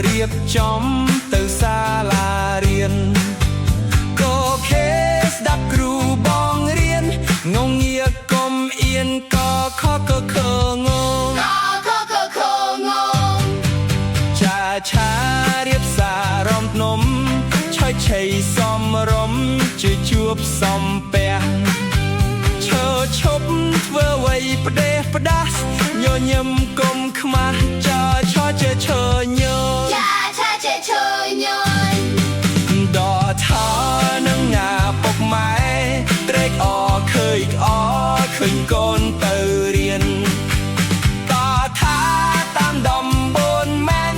រៀបចំទៅសាលារៀនក៏ខេស្ដាប់គ្រូបងរៀនងងៀកុំអៀនក៏ខកខងងចាឆារៀបសារំភ្នំឆយឆៃសំរំជាជួបសំពះឈើឈប់ធ្វើអ្វីផ្ដេសផ្ដាស់ញញឹមគុំខ្មាស់ចាឆោជើឈើញយដថានឹងណាពុកម៉ែត្រេកអរឃើញអរឃើញកូនទៅរៀនតថាតាមដំបូនមែន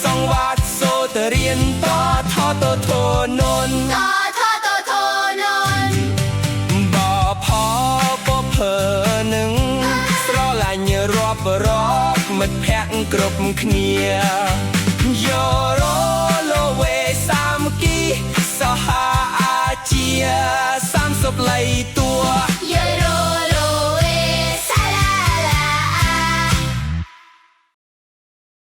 សង្វាតសូទៅរៀនតថតធននបផបភើនឹងស្រឡាញ់រាប់រកមិត្តភក្តិគ្រប់គ្នាយោរលោវេសាមគីសហអាជា30លៃ